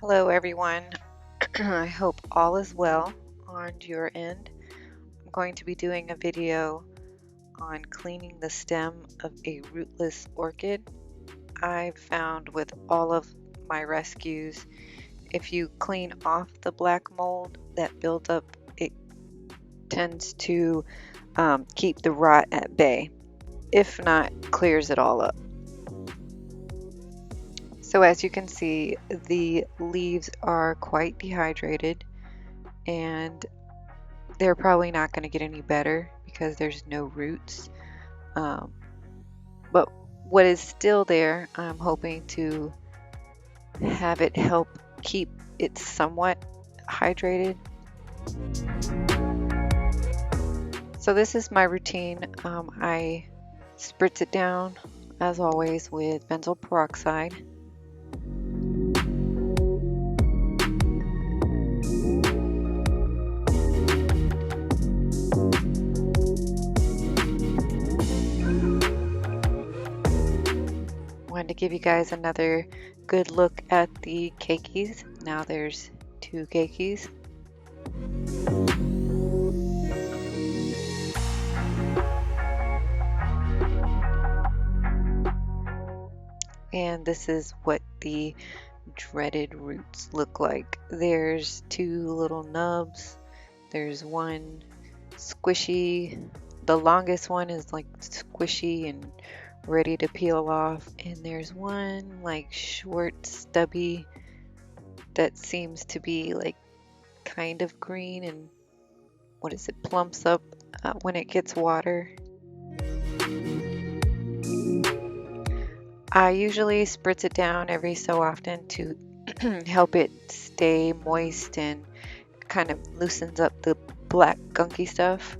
Hello everyone. I hope all is well on your end. I'm going to be doing a video on cleaning the stem of a rootless orchid. I've found with all of my rescues, if you clean off the black mold that builds up, it tends to keep the rot at bay. If not, clears it all up. So as you can see, the leaves are quite dehydrated and they're probably not going to get any better because there's no roots. But what is still there, I'm hoping to have it help keep it somewhat hydrated. So this is my routine. I spritz it down, as always, with benzoyl peroxide. Wanted to give you guys another good look at the keikes. Now there's 2 keikes. And this is what the dreaded roots look like. There's 2 little nubs. There's one squishy. The longest one is like squishy and ready to peel off. And there's one like short, stubby that seems to be like kind of green and plumps up when it gets water. I usually spritz it down every so often to help it stay moist and kind of loosens up the black gunky stuff.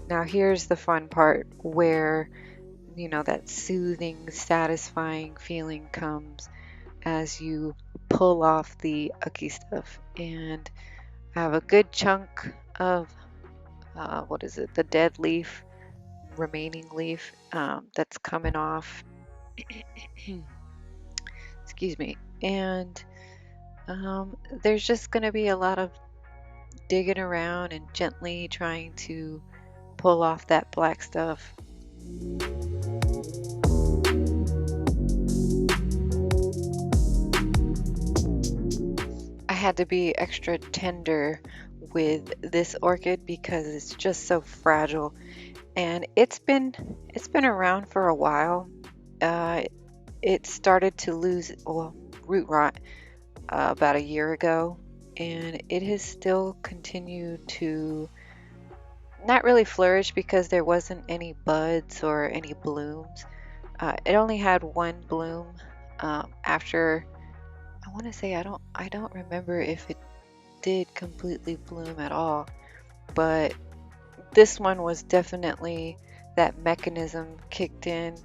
Now here's the fun part where, that soothing, satisfying feeling comes as you pull off the ucky stuff. And I have a good chunk of, the dead leaf, remaining leaf that's coming off. Excuse me. And there's just going to be a lot of digging around and gently trying to pull off that black stuff. I had to be extra tender with this orchid because it's just so fragile, and it's been around for a while. It started to lose root rot about a year ago, and it has still continued to not really flourish because there wasn't any buds or any blooms. It only had one bloom after, I want to say, I don't remember if it did completely bloom at all, but this one was definitely that mechanism kicked in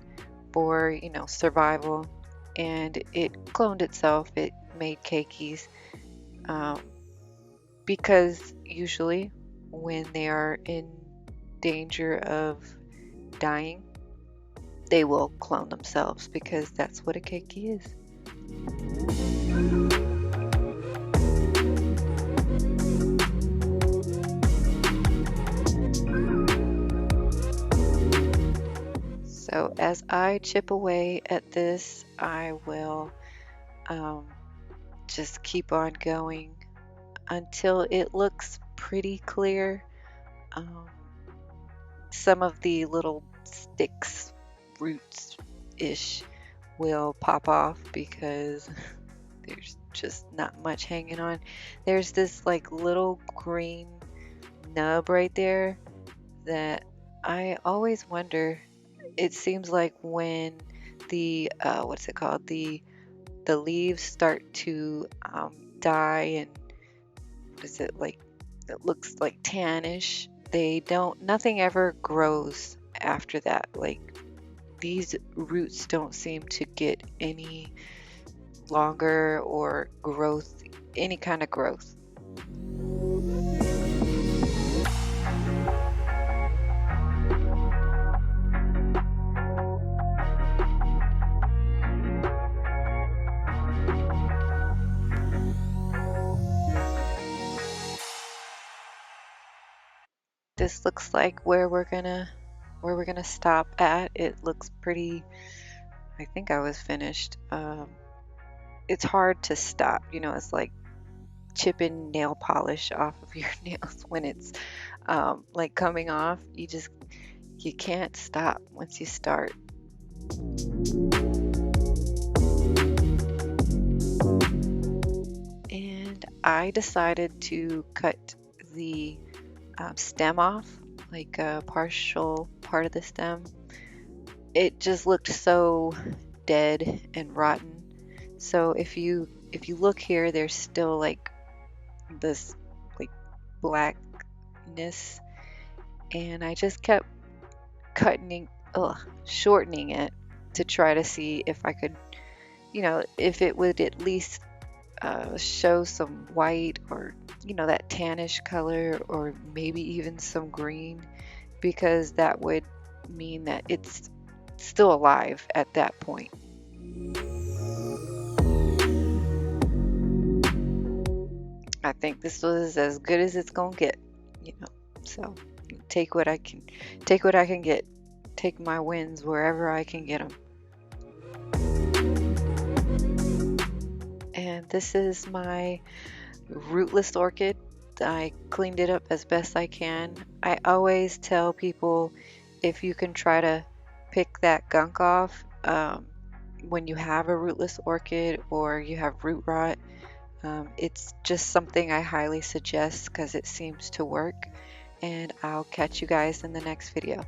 for survival, and it cloned itself. It made keikes because usually when they are in danger of dying, they will clone themselves because that's what a keiki is. So as I chip away at this, I will just keep on going until it looks pretty clear. Some of the little sticks, roots-ish, will pop off because there's just not much hanging on. There's this like little green nub right there that I always wonder. It seems like when the the leaves start to die, and it looks like tannish, nothing ever grows after that. Like, these roots don't seem to get any longer or any kind of growth. this looks like where we're gonna stop at. It looks pretty. I think I was finished. It's hard to stop. You know, it's like chipping nail polish off of your nails when it's like coming off. You can't stop once you start. And I decided to cut the stem off, like a partial part of the stem. It just looked so dead and rotten. So if you look here, there's still like this like blackness, and I just kept shortening it to try to see if I could, you know, if it would at least show some white, or you know, that tannish color, or maybe even some green, because that would mean that it's still alive at that point. I think this was as good as it's gonna get, you know. So take what I can, get, take my wins wherever I can get them. And this is my rootless orchid. I cleaned it up as best I can. I always tell people, if you can try to pick that gunk off when you have a rootless orchid or you have root rot, it's just something I highly suggest because it seems to work. And I'll catch you guys in the next video.